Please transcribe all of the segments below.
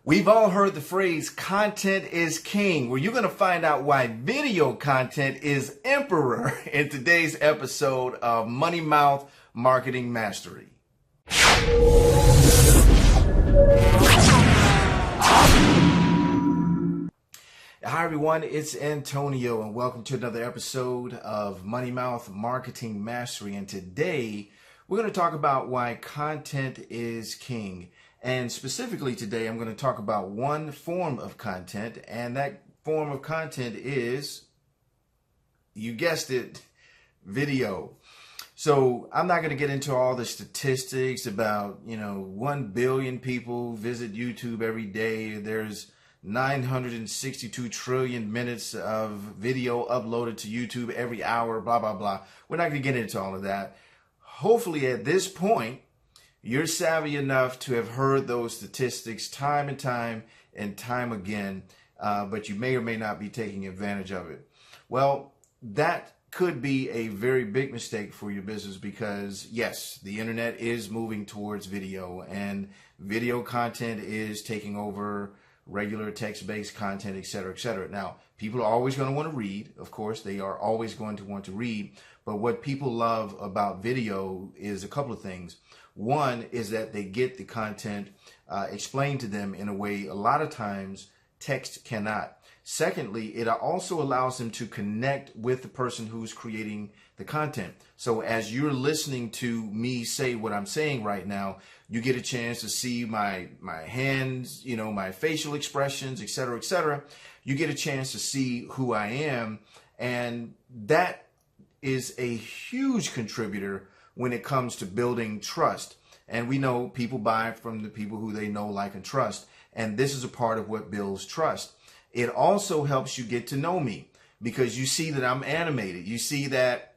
We've all heard the phrase content is king, where you're going to find out why video content is emperor in today's episode of Money Mouth Marketing Mastery. Hi everyone, it's Antonio and welcome to another episode of Money Mouth Marketing Mastery. And today we're going to talk about why content is king. And specifically today, I'm going to talk about one form of content, and that form of content is, you guessed it, video. So I'm not going to get into all the statistics about, 1 billion people visit YouTube every day. There's 962 trillion minutes of video uploaded to YouTube every hour, blah, blah, blah. We're not going to get into all of that. Hopefully at this point, you're savvy enough to have heard those statistics time and time again, but you may or may not be taking advantage of it. Well, that could be a very big mistake for your business because, yes, the internet is moving towards video, and video content is taking over regular text-based content, et cetera, et cetera. Now, people are always going to want to read. Of course, they are always going to want to read. But what people love about video is a couple of things. One is that they get the content explained to them in a way a lot of times text cannot. Secondly, it also allows them to connect with the person who's creating the content. So as you're listening to me say what I'm saying right now, you get a chance to see my hands, my facial expressions, et cetera, et cetera. You get a chance to see who I am. And that is a huge contributor when it comes to building trust. And we know people buy from the people who they know, like, and trust. And this is a part of what builds trust. It also helps you get to know me because you see that I'm animated. You see that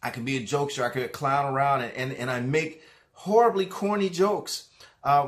I can be a jokester. I could clown around and I make horribly corny jokes,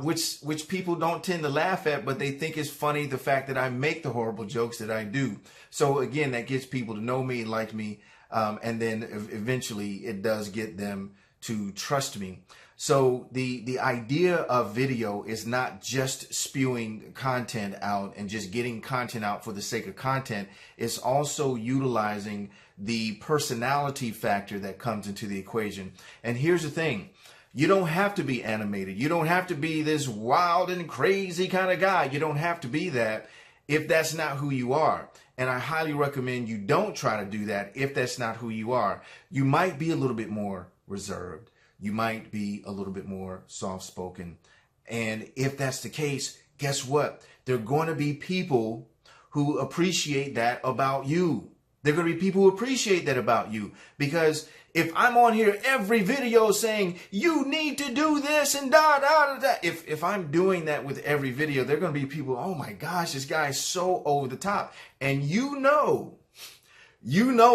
which people don't tend to laugh at, but they think it's funny, the fact that I make the horrible jokes that I do. So again, that gets people to know me, like me. And then eventually it does get them to trust me. So the idea of video is not just spewing content out and just getting content out for the sake of content. It's also utilizing the personality factor that comes into the equation. And here's the thing. You don't have to be animated. You don't have to be this wild and crazy kind of guy. You don't have to be that if that's not who you are. And I highly recommend you don't try to do that if that's not who you are. You might be a little bit more reserved. You might be a little bit more soft-spoken. And if that's the case, guess what? There are going to be people who appreciate that about you. There are going to be people who appreciate that about you. Because if I'm on here every video saying, you need to do this and da. If I'm doing that with every video, there are going to be people, oh my gosh, this guy is so over the top. And you know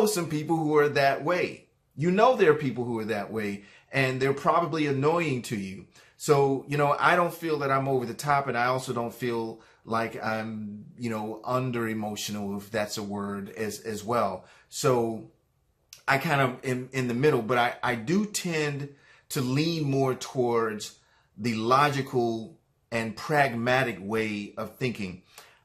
some people who are that way. There are people who are that way, and they're probably annoying to you. So, I don't feel that I'm over the top, and I also don't feel like I'm, under emotional, if that's a word, as well. So I kind of am in the middle, but I do tend to lean more towards the logical and pragmatic way of thinking.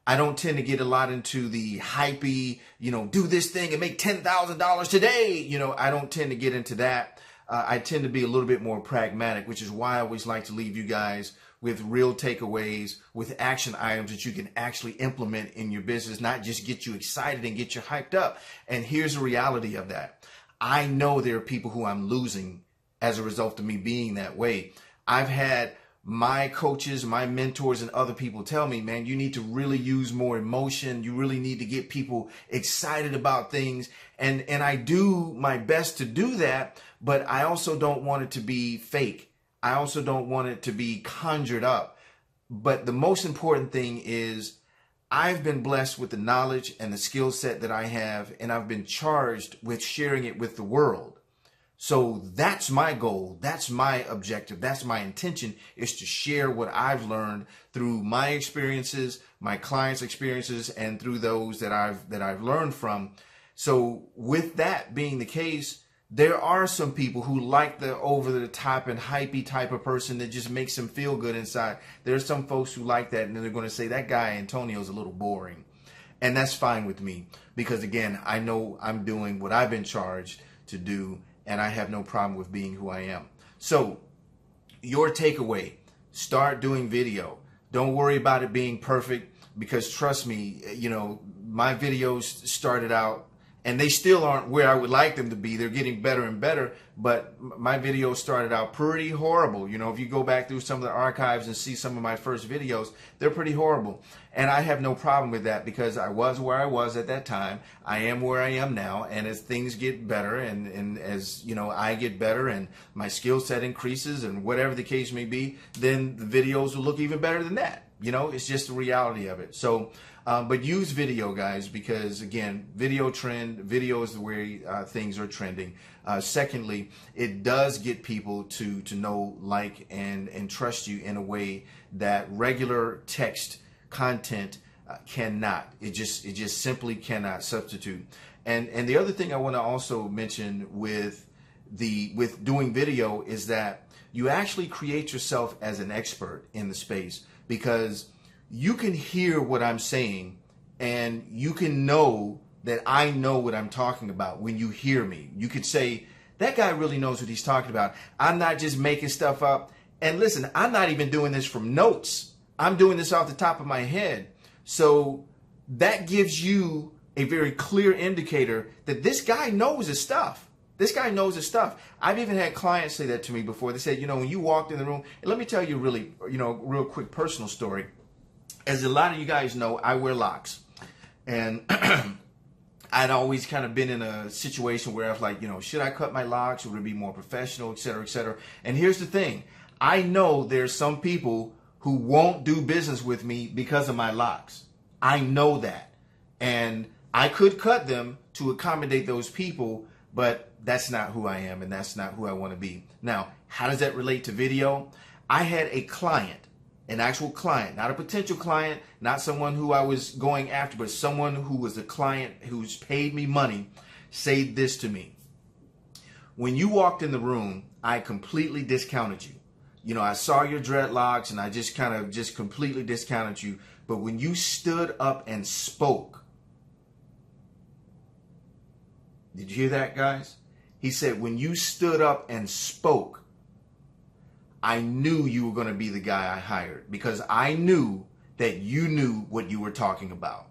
I don't tend to get a lot into the hypey, do this thing and make $10,000 today. I don't tend to get into that. I tend to be a little bit more pragmatic, which is why I always like to leave you guys with real takeaways, with action items that you can actually implement in your business, not just get you excited and get you hyped up. And here's the reality of that. I know there are people who I'm losing as a result of me being that way. I've had my coaches, my mentors, and other people tell me, man, you need to really use more emotion. You really need to get people excited about things. And I do my best to do that, but I also don't want it to be fake. I also don't want it to be conjured up. But the most important thing is I've been blessed with the knowledge and the skill set that I have, and I've been charged with sharing it with the world. So that's my goal. That's my objective. That's my intention, is to share what I've learned through my experiences, my clients' experiences, and through those that I've learned from. So with that being the case, There are some people who like the over the top and hypey type of person that just makes them feel good inside. There are some folks who like that, and they're going to say that guy Antonio is a little boring. And that's fine with me, because again, I know I'm doing what I've been charged to do, and I have no problem with being who I am. So your takeaway, start doing video. Don't worry about it being perfect, because trust me, you know, my videos started out, and they still aren't where I would like them to be. They're getting better and better, but my videos started out pretty horrible. You know, if you go back through some of the archives and see some of my first videos, they're pretty horrible. And I have no problem with that, because I was where I was at that time. I am where I am now. And as things get better, and as, you know, I get better and my skill set increases and whatever the case may be, then the videos will look even better than that. You know, it's just the reality of it. So, but use video, guys, because again, video is the way things are trending. Secondly, it does get people to know, like, and trust you in a way that regular text content cannot. It just simply cannot substitute. And the other thing I want to also mention with doing video is that you actually create yourself as an expert in the space, because you can hear what I'm saying and you can know that I know what I'm talking about when you hear me. You could say, that guy really knows what he's talking about. I'm not just making stuff up. And listen, I'm not even doing this from notes. I'm doing this off the top of my head. So that gives you a very clear indicator that this guy knows his stuff. This guy knows his stuff. I've even had clients say that to me before. They said, you know, when you walked in the room, and let me tell you really, you know, real quick personal story. As a lot of you guys know, I wear locks. And I'd always kind of been in a situation where I was like, you know, should I cut my locks? Would it be more professional, et cetera, et cetera? And here's the thing. I know there's some people who won't do business with me because of my locks. I know that. And I could cut them to accommodate those people, but that's not who I am, and that's not who I want to be. Now, how does that relate to video? I had a client, an actual client, not a potential client, not someone who I was going after, but someone who was a client who's paid me money, say this to me. When you walked in the room, I completely discounted you. You know, I saw your dreadlocks and I just kind of just completely discounted you. But when you stood up and spoke, did you hear that, guys? He said, when you stood up and spoke, I knew you were going to be the guy I hired, because I knew that you knew what you were talking about.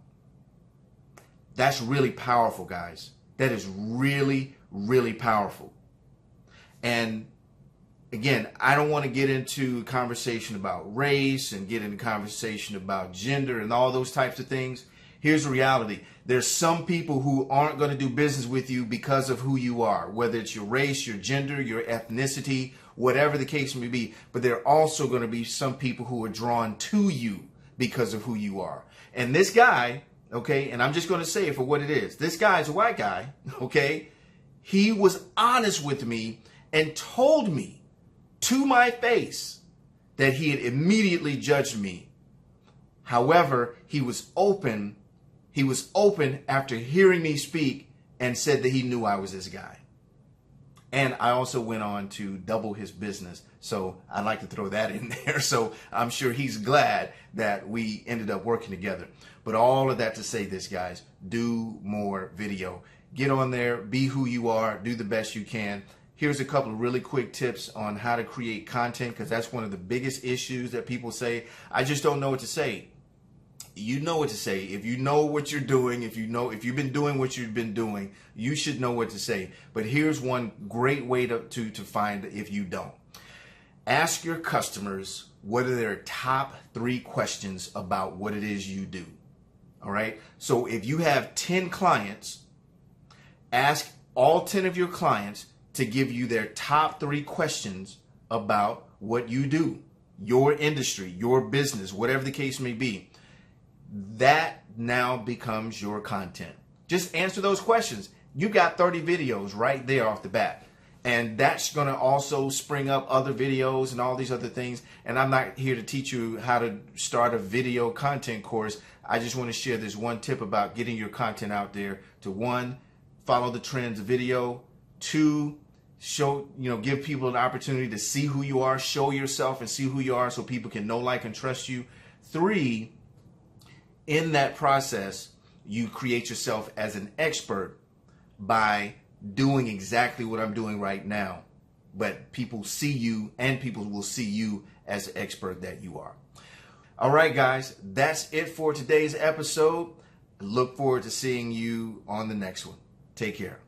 That's really powerful, guys. That is really, really powerful. And again, I don't want to get into a conversation about race and get into conversation about gender and all those types of things. Here's the reality. There's some people who aren't going to do business with you because of who you are, whether it's your race, your gender, your ethnicity, whatever the case may be. But there are also going to be some people who are drawn to you because of who you are. And this guy, okay, and I'm just going to say it for what it is. This guy is a white guy, okay? He was honest with me and told me to my face that he had immediately judged me. However, he was open after hearing me speak and said that he knew I was this guy. And I also went on to double his business. So I'd like to throw that in there. So I'm sure he's glad that we ended up working together. But all of that to say this, guys, do more video. Get on there, be who you are, do the best you can. Here's a couple of really quick tips on how to create content, because that's one of the biggest issues that people say, I just don't know what to say. You know what to say. If you know what you're doing, if you've been doing what you've been doing, you should know what to say. But here's one great way to find if you don't. Ask your customers what are their top 3 questions about what it is you do. All right. So if you have 10 clients, ask all 10 of your clients to give you their top 3 questions about what you do, your industry, your business, whatever the case may be. That now becomes your content. Just answer those questions. You got 30 videos right there off the bat. And that's going to also spring up other videos and all these other things. And I'm not here to teach you how to start a video content course. I just want to share this one tip about getting your content out there. To 1, follow the trends of video. 2, give people an opportunity to see who you are, show yourself and see who you are so people can know, like, and trust you. 3, in that process, you create yourself as an expert by doing exactly what I'm doing right now. But people see you, and people will see you as the expert that you are. All right, guys, that's it for today's episode. Look forward to seeing you on the next one. Take care.